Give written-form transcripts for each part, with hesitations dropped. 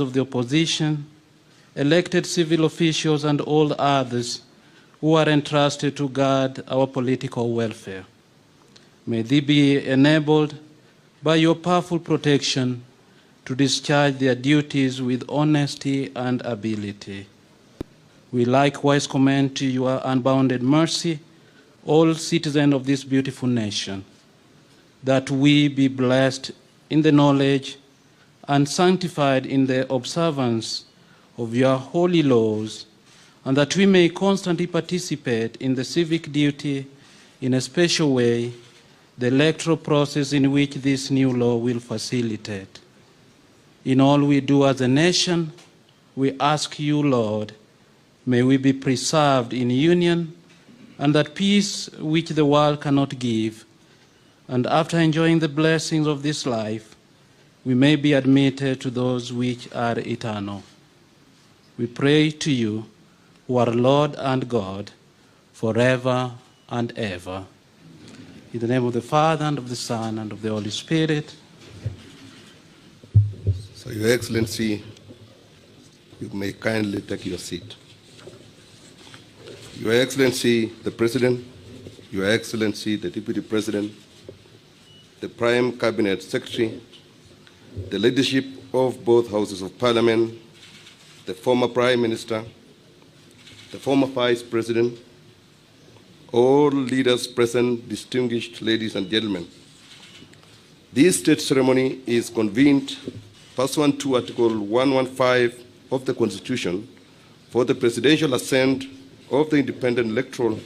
of the opposition, elected civil officials, and all others who are entrusted to guard our political welfare. May they be enabled by your powerful protection to discharge their duties with honesty and ability. We likewise commend to your unbounded mercy all citizens of this beautiful nation, that we be blessed in the knowledge and sanctified in the observance of your holy laws, and that we may constantly participate in the civic duty in a special way, the electoral process in which this new law will facilitate. In all we do as a nation, we ask you, Lord, may we be preserved in union, and that peace which the world cannot give, and after enjoying the blessings of this life, we may be admitted to those which are eternal. We pray to you, who are Lord and God, forever and ever. In the name of the Father, and of the Son, and of the Holy Spirit. So, Your Excellency, you may kindly take your seat. Your Excellency, the President, Your Excellency, the Deputy President, the Prime Cabinet Secretary, the leadership of both Houses of Parliament, the former Prime Minister, the former Vice President, all leaders present, distinguished ladies and gentlemen. This state ceremony is convened pursuant to Article 115 of the Constitution for the presidential assent of the Independent Electoral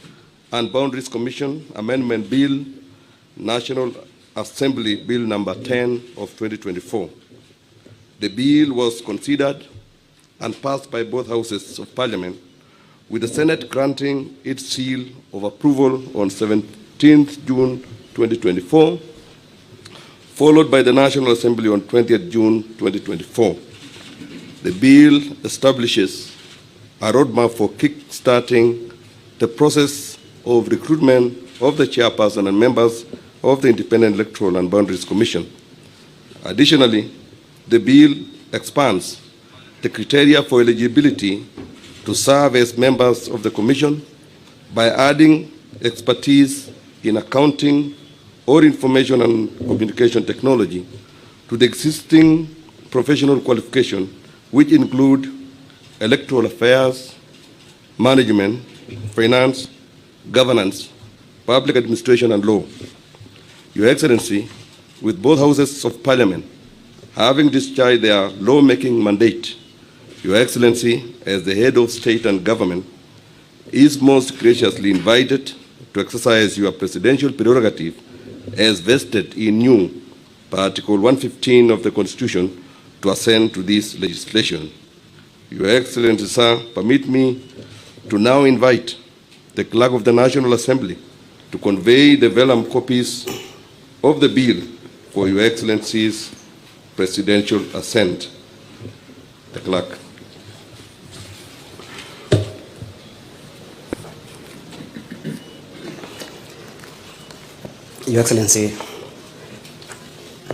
and Boundaries Commission Amendment Bill, National Assembly Bill number 10 of 2024. The bill was considered and passed by both Houses of Parliament, with the Senate granting its seal of approval on 17th June 2024, followed by the National Assembly on 20th June 2024. The bill establishes a roadmap for kick-starting the process of recruitment of the chairperson and members of the Independent Electoral and Boundaries Commission. Additionally, the bill expands the criteria for eligibility to serve as members of the Commission by adding expertise in accounting or information and communication technology to the existing professional qualification, which include electoral affairs, management, finance, governance, public administration, and law. Your Excellency, with both Houses of Parliament having discharged their lawmaking mandate, Your Excellency, as the head of state and government, is most graciously invited to exercise your presidential prerogative as vested in you by Article 115 of the Constitution to assent to this legislation. Your Excellency, sir, permit me to now invite the Clerk of the National Assembly to convey the vellum copies of the bill for Your Excellency's presidential assent. The Clerk. Your Excellency,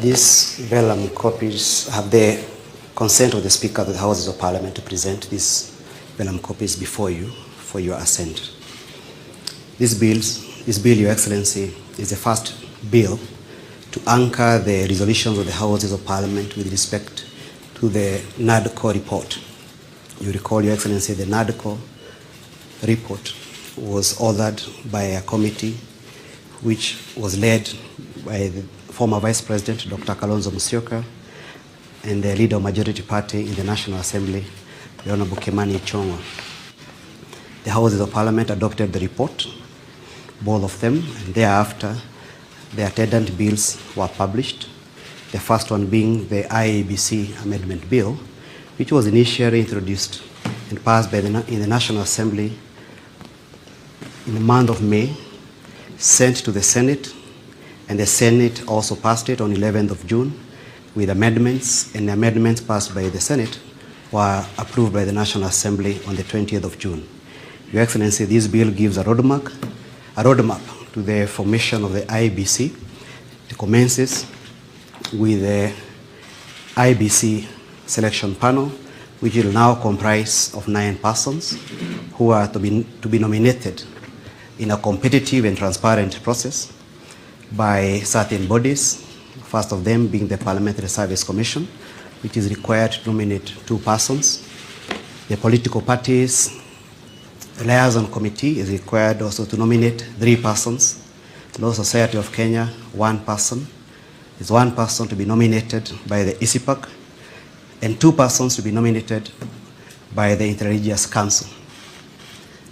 these vellum copies have the consent of the Speaker of the Houses of Parliament to present these vellum copies before you for your assent. This bill, Your Excellency, is the first bill to anchor the resolutions of the Houses of Parliament with respect to the NADCO report. You recall, Your Excellency, the NADCO report was authored by a committee which was led by the former Vice President, Dr. Kalonzo Musyoka, and the leader of Majority Party in the National Assembly, the Honorable Kimani Chunga. The Houses of Parliament adopted the report, both of them, and thereafter the attendant bills were published, the first one being the Iebc Amendment Bill, which was initially introduced and passed in the National Assembly in the month of May, sent to the Senate, and the Senate also passed it on 11th of June with amendments, and the amendments passed by the Senate were approved by the National Assembly on the 20th of June. Your Excellency, this bill gives a roadmap to the formation of the Iebc. It commences with the Iebc selection panel, which will now comprise of 9 persons who are to be nominated in a competitive and transparent process by certain bodies, first of them being the Parliamentary Service Commission, which is required to nominate 2 persons. The political parties liaison committee is required also to nominate 3 persons. Law Society of Kenya, 1 person. There's 1 person to be nominated by the ISIPAC, and 2 persons to be nominated by the Interreligious Council.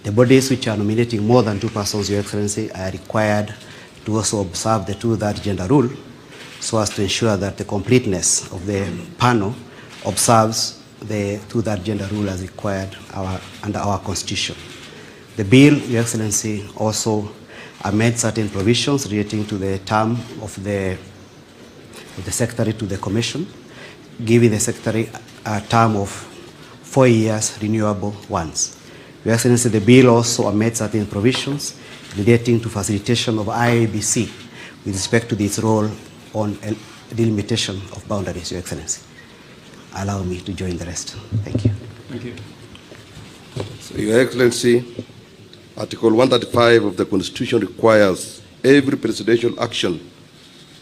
The bodies which are nominating more than 2 persons, Your Excellency, are required to also observe the 2/3 gender rule, so as to ensure that the completeness of the panel observes the 2/3 gender rule as required under our Constitution. The bill, Your Excellency, also amends certain provisions relating to the term of the Secretary to the Commission, giving the Secretary a term of 4 years, renewable once. Your Excellency, the bill also amends certain provisions relating to facilitation of Iebc with respect to its role on delimitation of boundaries, Your Excellency. Allow me to join the rest. Thank you. Thank you. So, Your Excellency, Article 135 of the Constitution requires every presidential action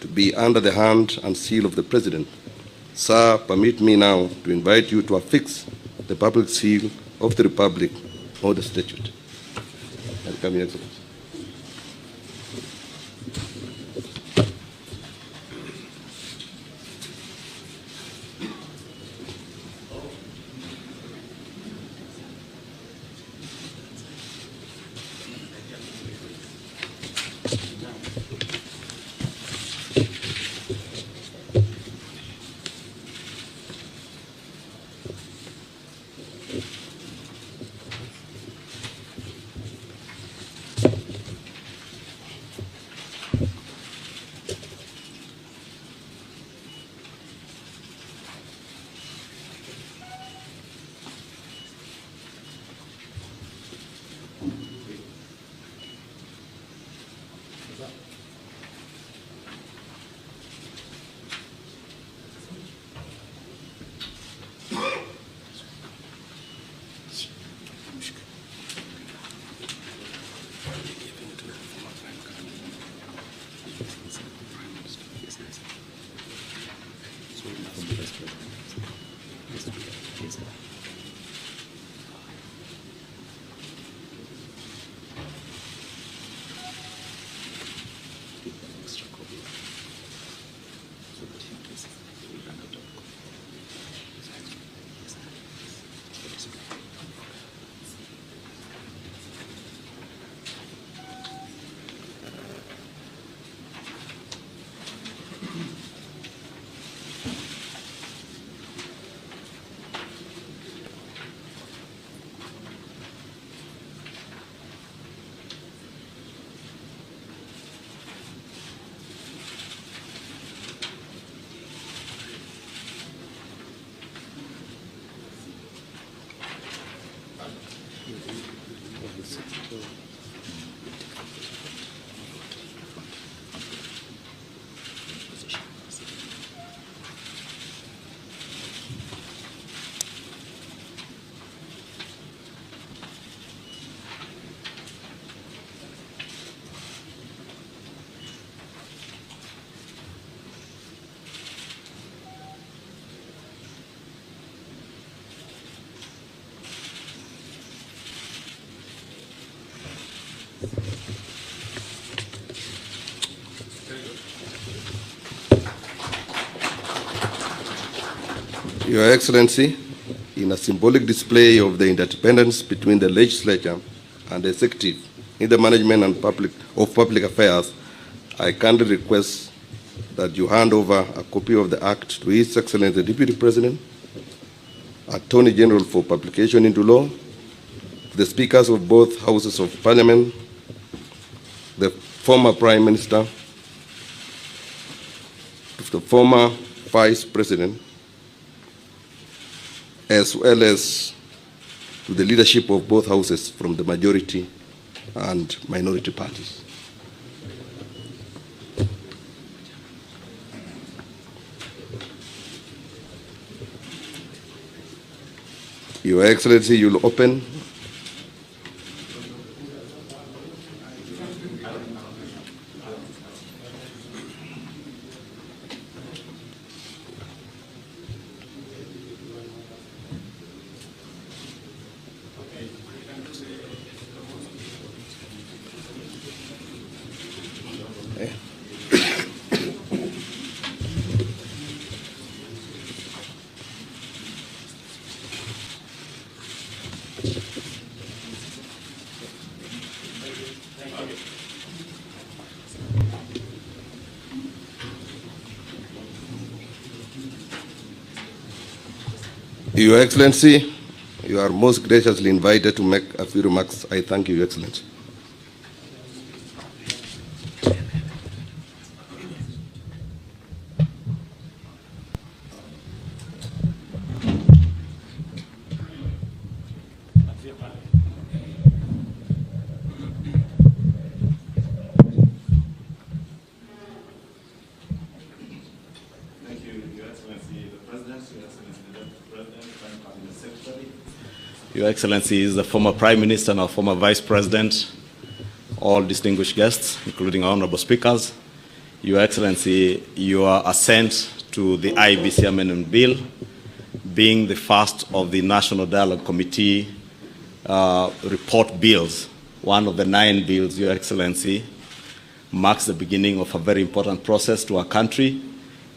to be under the hand and seal of the President. Sir, permit me now to invite you to affix the public seal of the Republic or the statute. Welcome, Your Excellency. Your Excellency, in a symbolic display of the interdependence between the legislature and the executive in the management and public affairs, I kindly request that you hand over a copy of the Act to His Excellency the Deputy President, Attorney General for publication into law, the speakers of both houses of Parliament, the former Prime Minister, the former Vice President, as well as to the leadership of both houses from the majority and minority parties. Your Excellency, you'll open. Your Excellency, you are most graciously invited to make a few remarks. I thank you, Your Excellency. Your Excellency is the former Prime Minister and our former Vice President, all distinguished guests, including our honorable speakers. Your Excellency, your assent to the Iebc Amendment Bill, being the first of the National Dialogue Committee report bills, one of the 9 bills, Your Excellency, marks the beginning of a very important process to our country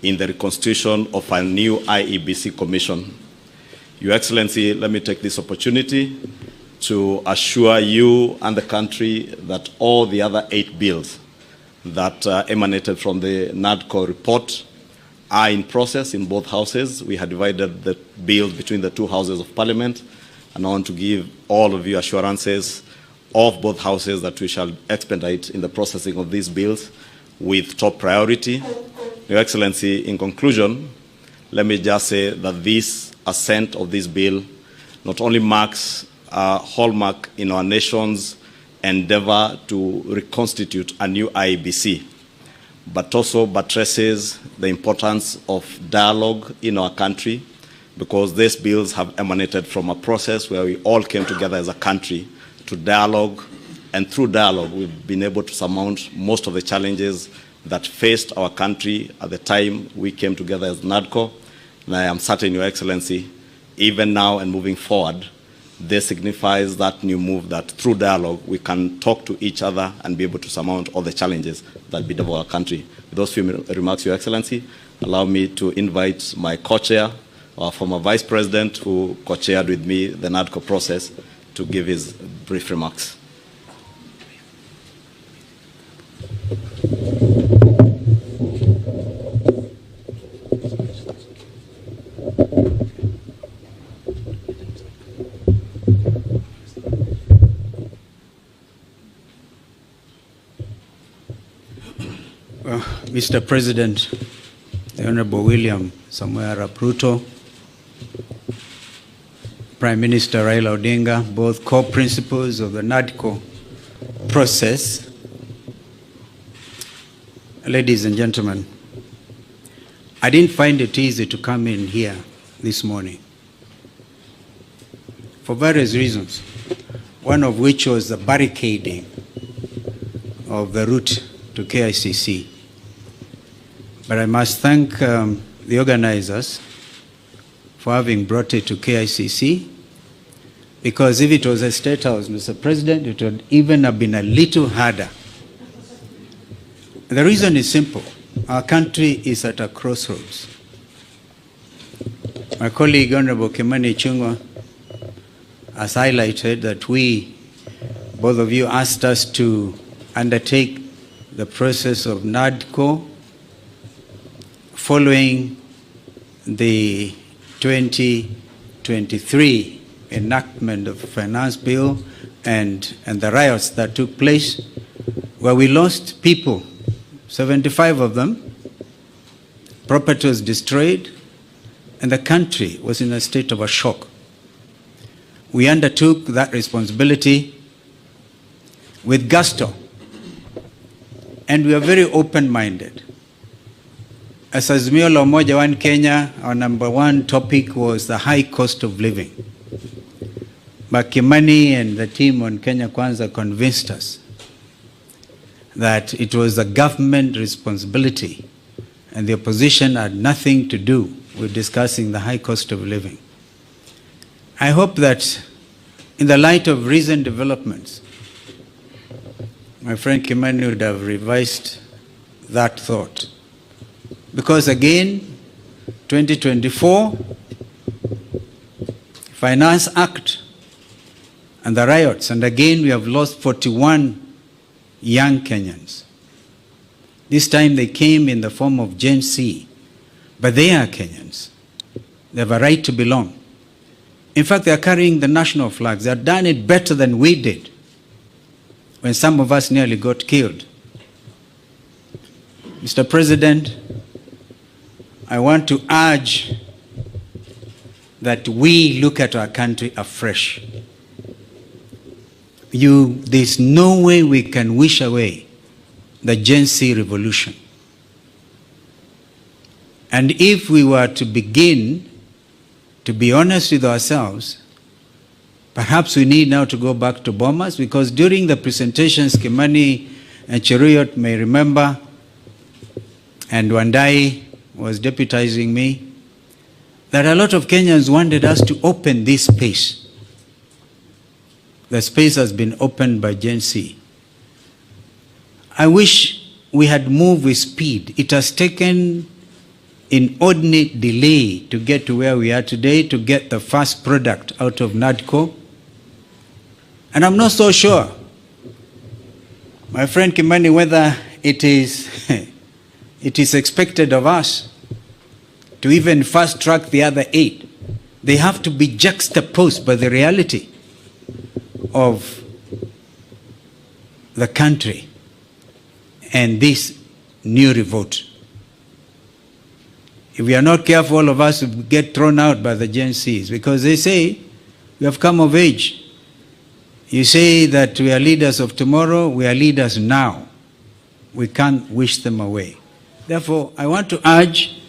in the reconstitution of a new Iebc Commission. Your Excellency, let me take this opportunity to assure you and the country that all the other 8 bills that emanated from the NADCO report are in process in both houses. We had divided the bills between the 2 houses of Parliament, and I want to give all of you assurances of both houses that we shall expedite in the processing of these bills with top priority. Your Excellency, in conclusion, let me just say that this assent of this bill not only marks a hallmark in our nation's endeavor to reconstitute a new IEBC, but also buttresses the importance of dialogue in our country, because these bills have emanated from a process where we all came together as a country to dialogue, and through dialogue we've been able to surmount most of the challenges that faced our country at the time we came together as NADCO. And I am certain, Your Excellency, even now and moving forward, this signifies that new move that through dialogue we can talk to each other and be able to surmount all the challenges that bedevil our country. With those few remarks, Your Excellency, allow me to invite my co-chair, our former Vice President, who co-chaired with me the NADCO process, to give his brief remarks. Mr. President, the Honorable William Samuel Ruto, Prime Minister Raila Odinga, both co-principals of the NADCO process, ladies and gentlemen, I didn't find it easy to come in here this morning for various reasons, one of which was the barricading of the route to KICC. But I must thank the organizers for having brought it to KICC, because if it was a State House, Mr. President, it would even have been a little harder. The reason is simple. Our country is at a crossroads. My colleague, Honorable Kimani Chunga, has highlighted that both of you asked us to undertake the process of NADCO following the 2023 enactment of the finance bill and the riots that took place, where we lost people, 75 of them, property was destroyed, and the country was in a state of a shock. We undertook that responsibility with gusto, and we are very open-minded. As Azimio la Umoja One Kenya, our number one topic was the high cost of living. but Kimani and the team on Kenya Kwanza convinced us that it was a government responsibility and the opposition had nothing to do with discussing the high cost of living. I hope that in the light of recent developments, my friend Kimani would have revised that thought. Because again, 2024, Finance Act and the riots, and again we have lost 41 young Kenyans. This time they came in the form of Gen Z, but they are Kenyans. They have a right to belong. In fact, they are carrying the national flags. They have done it better than we did when some of us nearly got killed. Mr. President, I want to urge that we look at our country afresh. There's no way we can wish away the Gen Z revolution. And if we were to begin to be honest with ourselves, perhaps we need now to go back to Bomas, because during the presentations, Kimani and Cheruiyot may remember, and Wandai was deputizing me, that a lot of Kenyans wanted us to open this space. The space has been opened by Gen Z. I wish we had moved with speed. It has taken inordinate delay to get to where we are today, to get the first product out of NADCO. And I'm not so sure, my friend Kimani, whether it is expected of us to even fast track the other 8. They have to be juxtaposed by the reality of the country and this new revolt. If we are not careful, all of us will get thrown out by the Gen Zs, because they say we have come of age. You say that we are leaders of tomorrow, we are leaders now. We can't wish them away. Therefore, I want to urge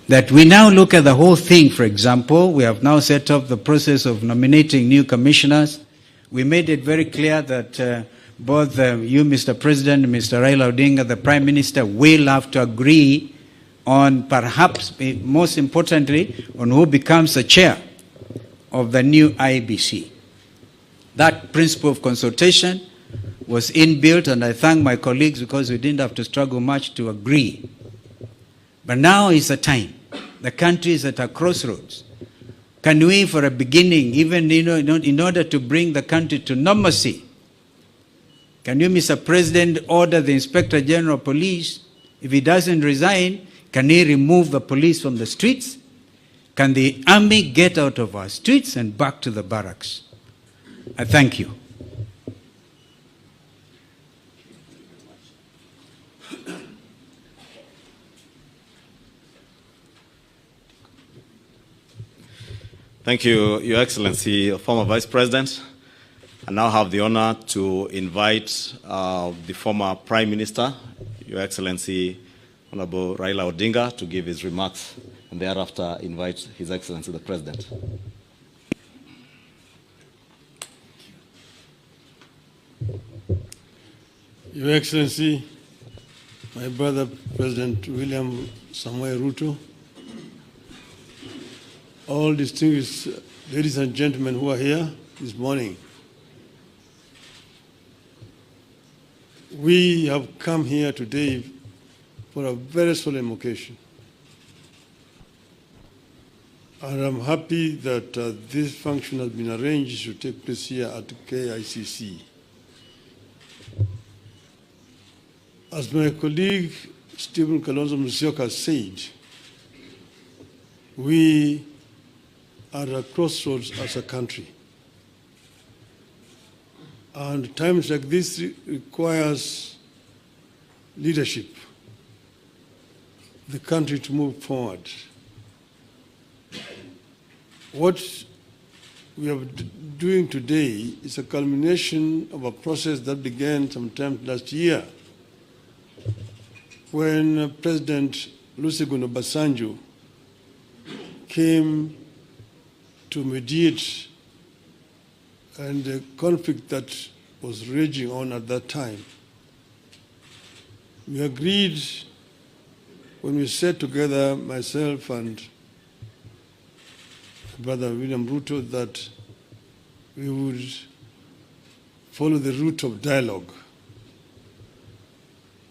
that we now look at the whole thing. For example, we have now set up the process of nominating new commissioners. We made it very clear that both you, Mr. President, and Mr. Raila Odinga, the Prime Minister, will have to agree on, perhaps most importantly, on who becomes the chair of the new Iebc. That principle of consultation was inbuilt, and I thank my colleagues because we didn't have to struggle much to agree. But now is the time. The country is at a crossroads. Can we, for a beginning, even in order to bring the country to normalcy, can you, Mr. President, order the Inspector General of Police, if he doesn't resign, can he remove the police from the streets? Can the army get out of our streets and back to the barracks? I thank you. Thank you, Your Excellency, former Vice President. I now have the honor to invite the former Prime Minister, Your Excellency, Honorable Raila Odinga, to give his remarks, and thereafter invite His Excellency the President. Your Excellency, my brother President William Samoei Ruto, all distinguished ladies and gentlemen who are here this morning, we have come here today for a very solemn occasion. And I'm happy that this function has been arranged to take place here at KICC. As my colleague Stephen Kalonzo Musyoka said, we are at a crossroads as a country. And times like this requires leadership, the country to move forward. What we are doing today is a culmination of a process that began sometime last year when President Olusegun Obasanjo came to mediate and the conflict that was raging on at that time, we agreed when we sat together, myself and Brother William Ruto, that we would follow the route of dialogue.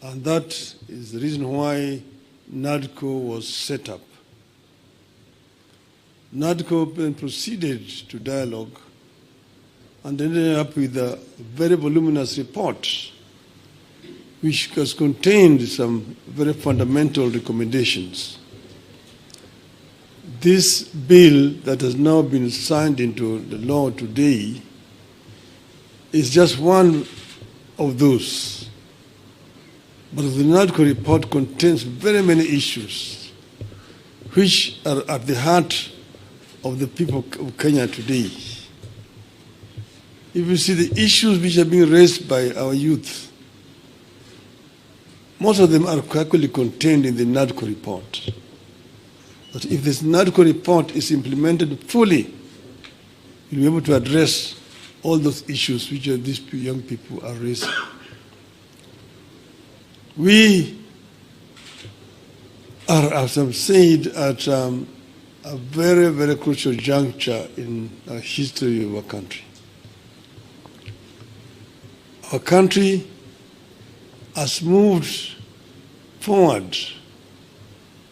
And that is the reason why NADCO was set up. NADCO then proceeded to dialogue and ended up with a very voluminous report which has contained some very fundamental recommendations. This bill that has now been signed into the law today is just one of those. But the NADCO report contains very many issues which are at the heart of the people of Kenya today. If you see the issues which are being raised by our youth, most of them are actually contained in the NADCO report. But if this NADCO report is implemented fully, you'll be able to address all those issues which these young people are raising. We are, as I've said, at a very, very crucial juncture in the history of our country. Our country has moved forward.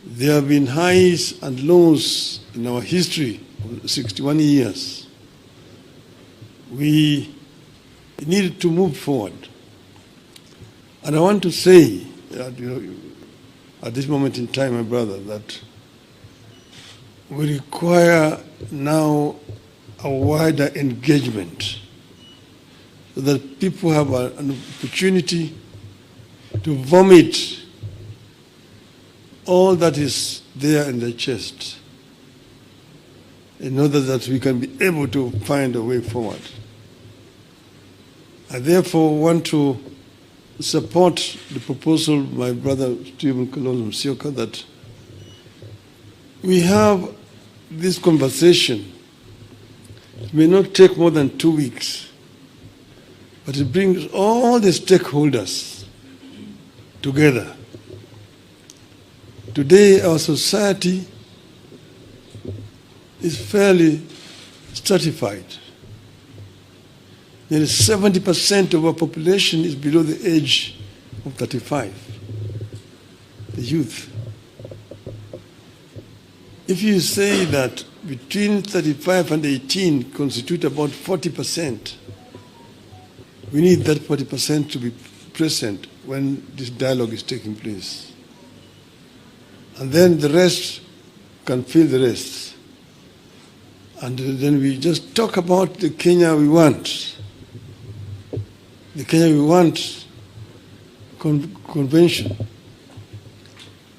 There have been highs and lows in our history of 61 years. We needed to move forward. And I want to say that, at this moment in time, my brother, that we require now a wider engagement so that people have an opportunity to vomit all that is there in their chest in order that we can be able to find a way forward. I therefore want to support the proposal of my brother Stephen Kalonzo Musyoka that we have this conversation. It may not take more than 2 weeks, but it brings all the stakeholders together. Today, our society is fairly stratified. Nearly 70% of our population is below the age of 35, the youth. If you say that between 35 and 18 constitute about 40%, we need that 40% to be present when this dialogue is taking place. And then the rest can fill the rest. And then we just talk about the Kenya we want. The Kenya we want convention.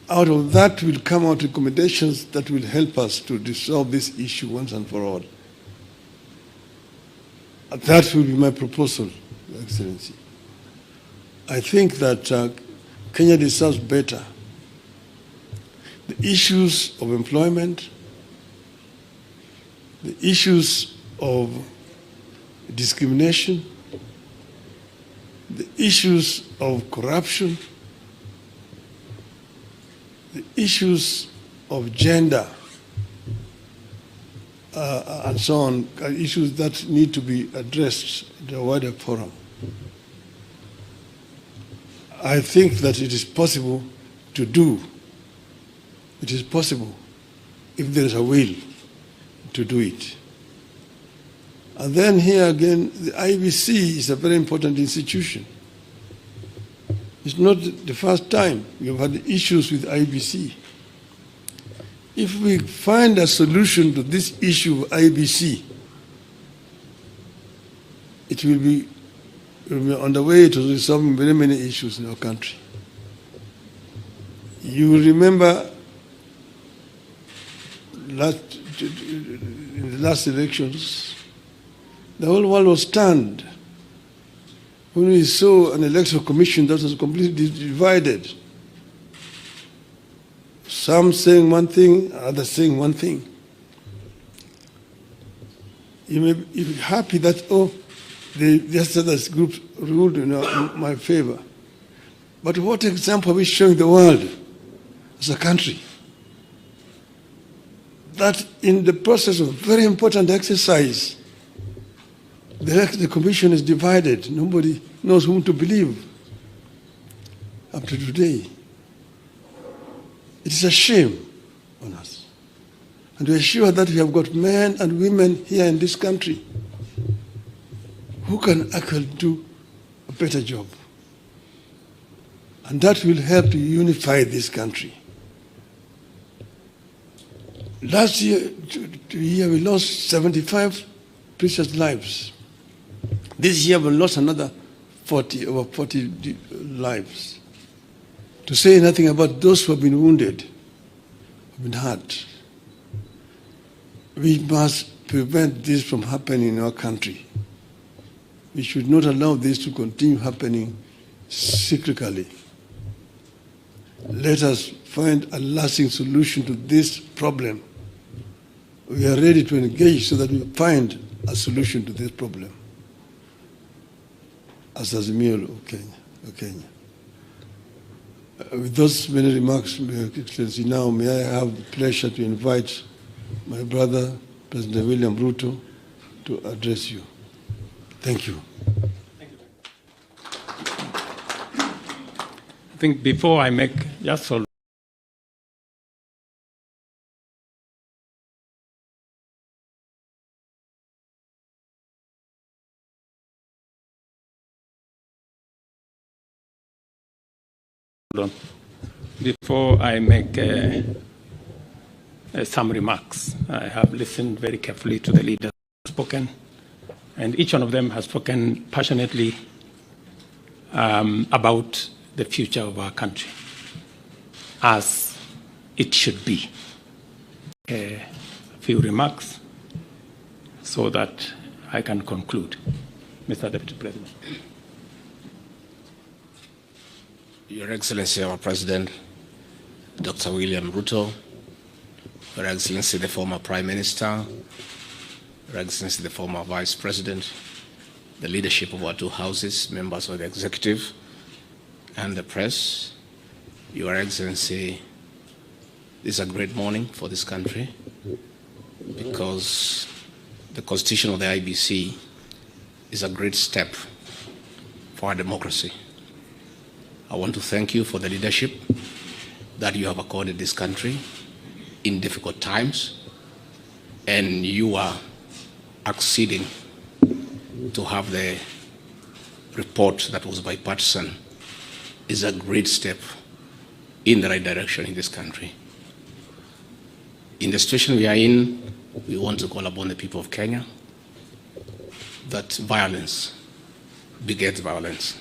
Out of that will come out recommendations that will help us to resolve this issue once and for all. And that will be my proposal, Your Excellency. I think that Kenya deserves better. The issues of employment, the issues of discrimination, the issues of corruption, the issues of gender, and so on, are issues that need to be addressed in a wider forum. I think that it is possible to do. It is possible if there is a will to do it. And then here again, the Iebc is a very important institution. It's not the first time we've had issues with Iebc. If we find a solution to this issue of Iebc, it will be on the way to resolving very many issues in our country. You will remember in the last elections, the whole world was stunned when we saw an electoral commission that was completely divided. Some saying one thing, others saying one thing. You may be happy that, oh, the other groups ruled in my favor. But what example are we showing the world as a country? That in the process of very important exercise, the commission is divided. Nobody knows whom to believe up to today. It is a shame on us. And we are sure that we have got men and women here in this country who can actually do a better job. And that will help to unify this country. Last year, we lost 75 precious lives. This year we lost another over 40 lives. To say nothing about those who have been wounded, have been hurt. We must prevent this from happening in our country. We should not allow this to continue happening cyclically. Let us find a lasting solution to this problem. We are ready to engage so that we find a solution to this problem. As Azimio of Kenya. With those many remarks, Your Excellency, now may I have the pleasure to invite my brother, President William Ruto, to address you. Thank you. Thank you. I think before I make just all before I make some remarks, I have listened very carefully to the leaders who have spoken, and each one of them has spoken passionately about the future of our country, as it should be. A few remarks so that I can conclude. Mr. Deputy President. Your Excellency, our President, Dr. William Ruto, Your Excellency, the former Prime Minister, Your Excellency, the former Vice President, the leadership of our two houses, members of the executive, and the press, Your Excellency, this is a great morning for this country because the constitution of the Iebc is a great step for our democracy. I want to thank you for the leadership that you have accorded this country in difficult times, and you are acceding to have the report that was bipartisan is a great step in the right direction in this country. In the situation we are in, we want to call upon the people of Kenya that violence begets violence.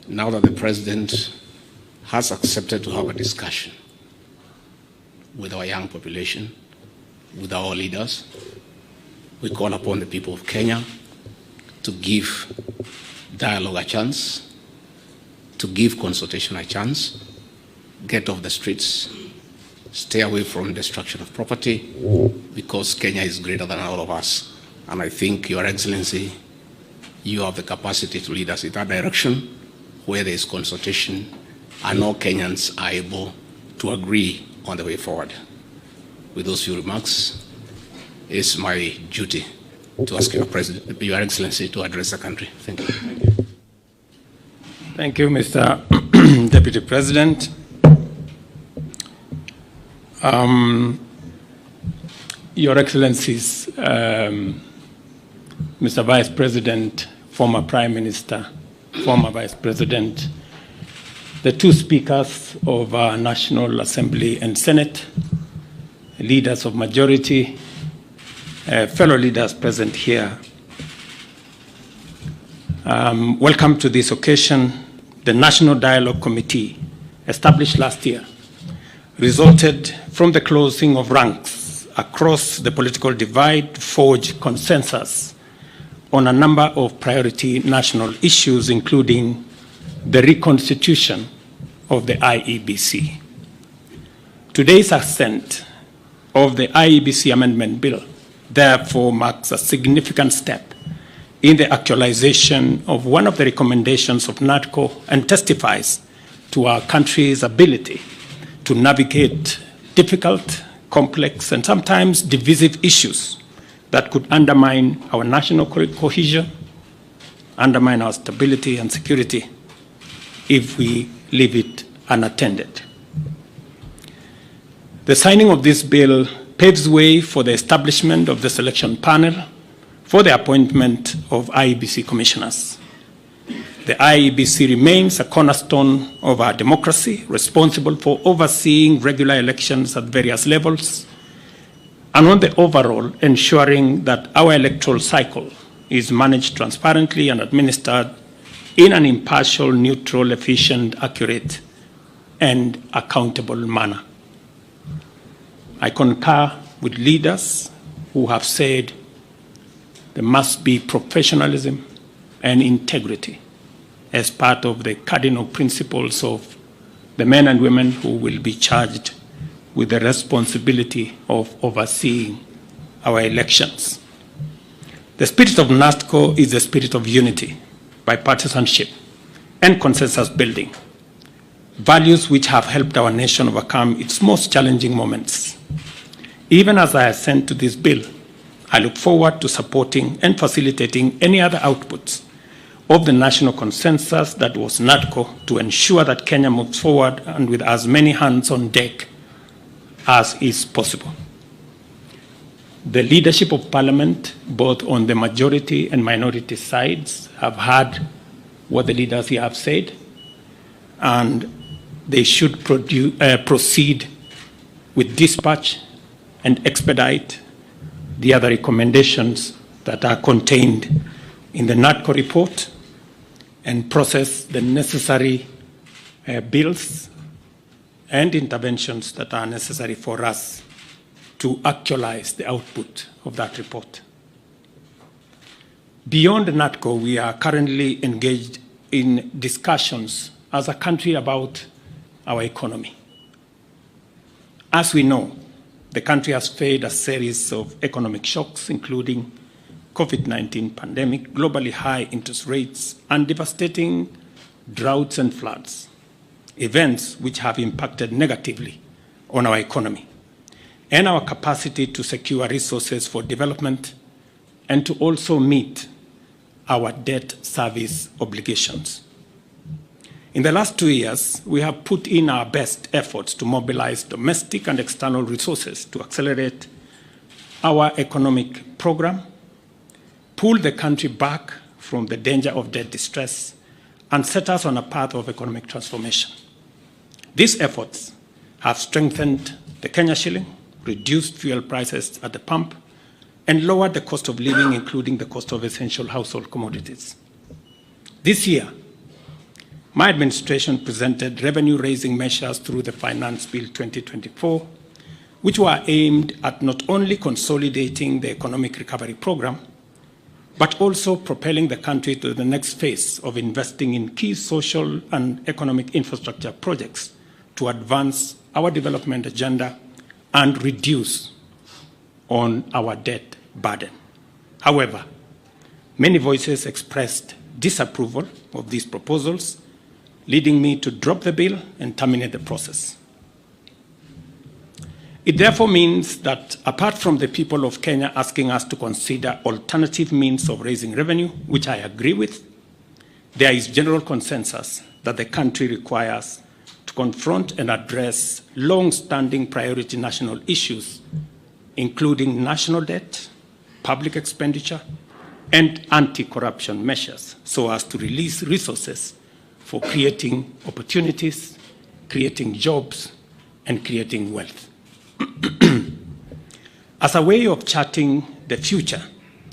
Now that the President has accepted to have a discussion with our young population, with our leaders, we call upon the people of Kenya to give dialogue a chance, to give consultation a chance, get off the streets, stay away from destruction of property, because Kenya is greater than all of us. And I think, Your Excellency, you have the capacity to lead us in that direction, where there is consultation and all Kenyans are able to agree on the way forward. With those few remarks, it's my duty to ask Your Excellency to address the country. Thank you. Thank you. Thank you, Mr. Deputy President. Your Excellencies, Mr. Vice President, former Prime Minister, former Vice President, the two speakers of our National Assembly and Senate, leaders of majority, fellow leaders present here. Welcome to this occasion. The National Dialogue Committee, established last year, resulted from the closing of ranks across the political divide to forge consensus on a number of priority national issues, including the reconstitution of the Iebc. Today's assent of the Iebc Amendment Bill therefore marks a significant step in the actualization of one of the recommendations of NADCO and testifies to our country's ability to navigate difficult, complex, and sometimes divisive issues that could undermine our national cohesion, undermine our stability and security if we leave it unattended. The signing of this bill paves way for the establishment of the selection panel for the appointment of Iebc commissioners. The Iebc remains a cornerstone of our democracy, responsible for overseeing regular elections at various levels, and on the overall, ensuring that our electoral cycle is managed transparently and administered in an impartial, neutral, efficient, accurate, and accountable manner. I concur with leaders who have said there must be professionalism and integrity as part of the cardinal principles of the men and women who will be charged with the responsibility of overseeing our elections. The spirit of NADCO is the spirit of unity, bipartisanship, and consensus building, values which have helped our nation overcome its most challenging moments. Even as I assent to this bill, I look forward to supporting and facilitating any other outputs of the national consensus that was NADCO to ensure that Kenya moves forward and with as many hands on deck as is possible. The leadership of Parliament, both on the majority and minority sides, have heard what the leaders here have said, and they should proceed with dispatch and expedite the other recommendations that are contained in the NADCO report and process the necessary bills and interventions that are necessary for us to actualize the output of that report. Beyond NADCO, we are currently engaged in discussions as a country about our economy. As we know, the country has faced a series of economic shocks, including COVID-19 pandemic, globally high interest rates, and devastating droughts and floods, events which have impacted negatively on our economy and our capacity to secure resources for development and to also meet our debt service obligations. In the last 2 years, we have put in our best efforts to mobilize domestic and external resources to accelerate our economic program, pull the country back from the danger of debt distress, and set us on a path of economic transformation. These efforts have strengthened the Kenya shilling, reduced fuel prices at the pump, and lowered the cost of living, including the cost of essential household commodities. This year, my administration presented revenue-raising measures through the Finance Bill 2024, which were aimed at not only consolidating the economic recovery program, but also propelling the country to the next phase of investing in key social and economic infrastructure projects to advance our development agenda and reduce on our debt burden. However, many voices expressed disapproval of these proposals, leading me to drop the bill and terminate the process. It therefore means that apart from the people of Kenya asking us to consider alternative means of raising revenue, which I agree with, there is general consensus that the country requires to confront and address long-standing priority national issues, including national debt, public expenditure, and anti-corruption measures, so as to release resources for creating opportunities, creating jobs, and creating wealth. As a way of charting the future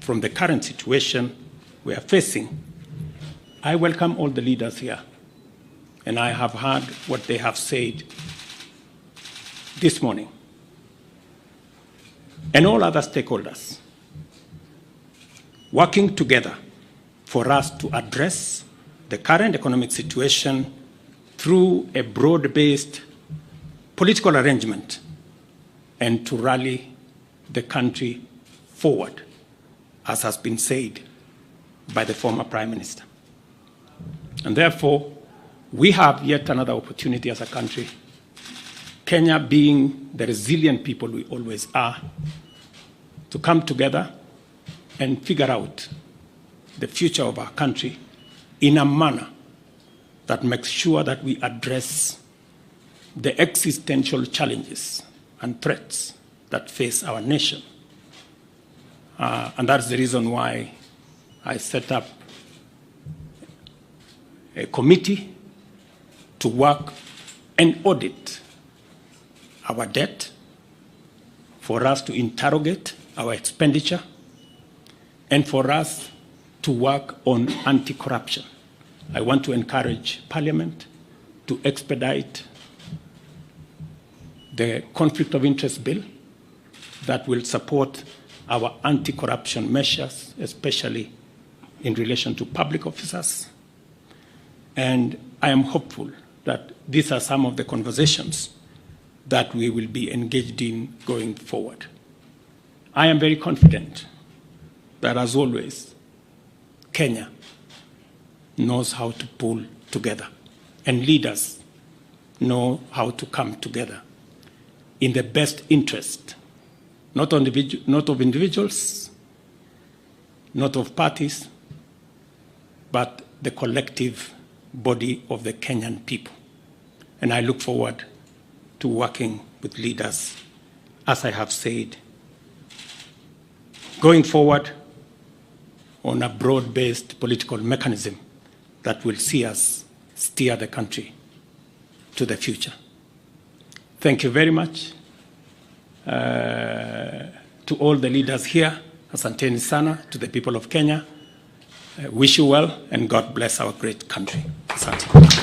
from the current situation we are facing, I welcome all the leaders here, and I have heard what they have said this morning, and all other stakeholders, working together for us to address the current economic situation through a broad-based political arrangement and to rally the country forward, as has been said by the former Prime Minister. And therefore, we have yet another opportunity as a country, Kenya being the resilient people we always are, to come together and figure out the future of our country in a manner that makes sure that we address the existential challenges and threats that face our nation. And that's the reason why I set up a committee to work and audit our debt, for us to interrogate our expenditure, and for us to work on anti-corruption. I want to encourage Parliament to expedite the conflict of interest bill that will support our anti-corruption measures, especially in relation to public officers. And I am hopeful that these are some of the conversations that we will be engaged in going forward. I am very confident that, as always, Kenya knows how to pull together, and leaders know how to come together in the best interest, not of individuals, not of parties, but the collective body of the Kenyan people. And I look forward to working with leaders, as I have said, going forward on a broad-based political mechanism that will see us steer the country to the future. Thank you very much to all the leaders here. Asanteni sana to the people of Kenya. Wish you well, and God bless our great country. Asante.